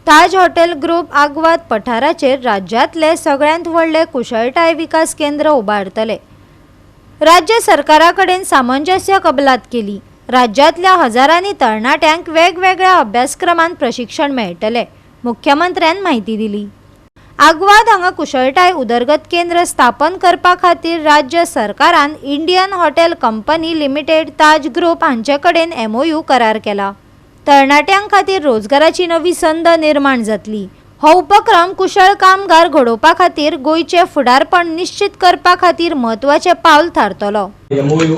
ताज hotel group Aguada पठाराचेर राज्यातले सगळ्यांत व्हडले कुशळटाय विकास केंद्र उबारतले। राज्य सरकारा कडेन सामंजस्य कबलात केली। राज्यातल्या हजारांनी तरणाट्यांक वेगवेगळ्या अभ्यासक्रमांत प्रशिक्षण मेळटले, मुख्यमंत्र्यान माहिती दिली। आग्वाद हांगा कुशळटाय उदरगत केंद्र स्थापन करपा खातीर राज्य सरकारान इंडियन हॉटेल कंपनी लिमिटेड ताज ग्रुप हांचे कडेन MOU करार केला। तरणाट्यांक खातीर रोजगाराची नवी संद निर्माण जातली। हो उपक्रम कुशळ कामगार घडोवपा खातीर गोयचे फुडारपण निश्चित करपा खातीर महत्वाचे पावल थारतलो। MOU,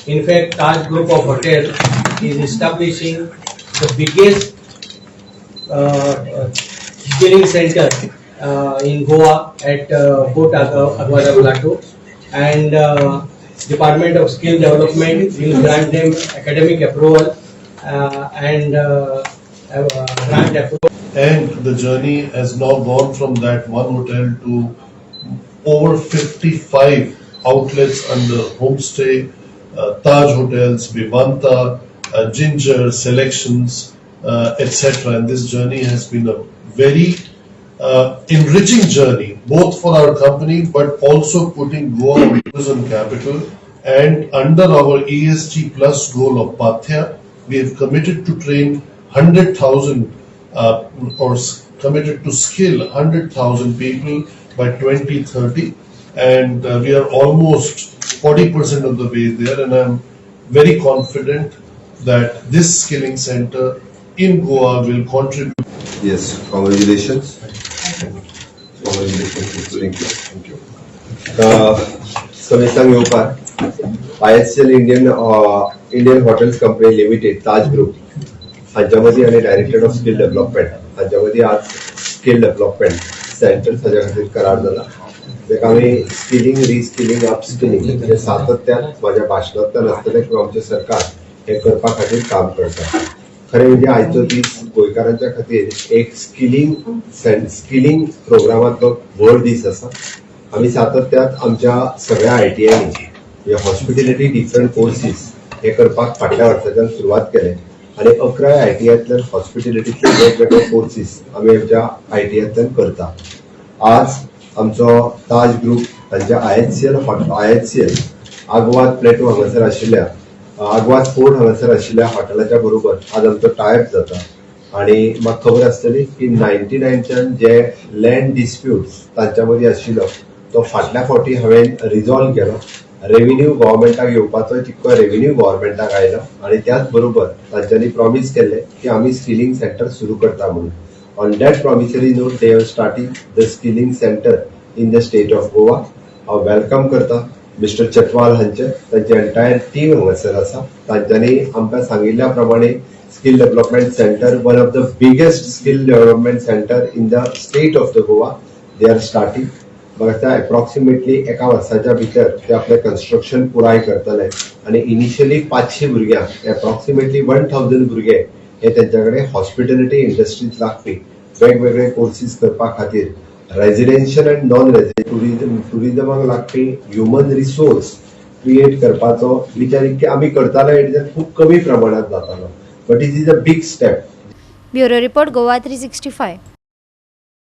in fact, Taj Group of Hotels is establishing the biggest skilling center in Goa at Port Aguada Plateau, and Department of Skill Development will grant them academic approval and grant approval. And the journey has now gone from that one hotel to over 55 outlets under homestay, Taj Hotels, Vivanta, Ginger, Selections, etc. And this journey has been a very enriching journey, both for our company but also putting Goa on tourism capital. And under our ESG plus goal of Pathya, we have committed to train 100,000 or committed to skill 100,000 people by 2030, and we are almost 40% of the way there, and I'm very confident that this skilling center in Goa will contribute. Yes, congratulations. Congratulations. Thank you. Samitan Yopar, IHL Indian Hotels Company Limited, Taj Group. हांच्यामध्ये आणि director of skill development हांच्यामध्ये आज skill development centre हाच्या खातीर करार जाला, जेका आमी skilling, reskilling, upskilling हे सातत्यान माझ्या भाशणांतल्यान आसतलें किंवा आमचें सरकार हे करपा खातीर काम करता। खरें म्हणजे आयचो दीस गोंयकारांच्या खातीर एक स्किलिंग प्रोग्रामांतलो व्हड दीस आसा। आमी सातत्यान आमच्या सगळ्या ITIंनी हॉस्पिटॅलिटी डिफरंट कोर्सीस हे करपाक फाटल्या वर्साच्यान सुरवात केले, आणि 11 ITIंतल्यान हॉस्पिटॅलिटीतले वेगवेगळे कोर्सीस आमी आमच्या ITIंतल्यान करता। आज आमचो ताज ग्रुप तांच्या IHCL आग्वाद प्लेटो हांगासर आशिल्ल्या आग्वाद फोर्ट हांगासर आशिल्ल्या हॉटेलाच्या बरोबर आज आमचो टायप जाता। आणि म्हाका खबर आसतली की 99च्यान जे लँड डिस्प्यूट्स तांच्या मदीं आशिल्लो तो फाटल्या फावटी हांवें रिजॉल्व केलो। रेव्हेन्यू गव्हर्मेंटाक येवपाचो तितको रेव्हेन्यू गव्हर्मेंटाक आयलो, आणि त्याच बरोबर तांच्यांनी प्रॉमिस केले की आमी स्किलिंग सेंटर सुरू करता म्हणून। On that promissory note they have starting the skilling centre in the state of Goa. हांव वेलकम करता मिस्टर चटवाल हांचे, तांची एंटायर टीम हांगासर आसा। तांच्यांनी आमकां सांगिल्ल्या प्रमाणे skill development centre, one of the biggest skill development centre in the state of the Goa, they are starting. म्हाका एप्रॉक्सिमेटली एका वर्साच्या भितर ते आपले कन्स्ट्रक्शन पुराय करतले, आणि इनिशियली 500 भुरग्यांक एप्रॉक्सिमेटली 1000 भुरगे हे त्यांच्याकडे हॉस्पिटॅलिटी इंडस्ट्रीत लागपी वेगवेगळे कोर्सीस करपा खातीर रेजिडेन्शियल अँड नॉन रेजिडेन्शियल टुरिजमाक लागपी ह्युमन रिसोर्स क्रिएट करपाचो विचार इतके आमी करताले, हेजेर खूब कमी प्रमाणात जातालो, but it is a big step. Bureau report, Goa 365।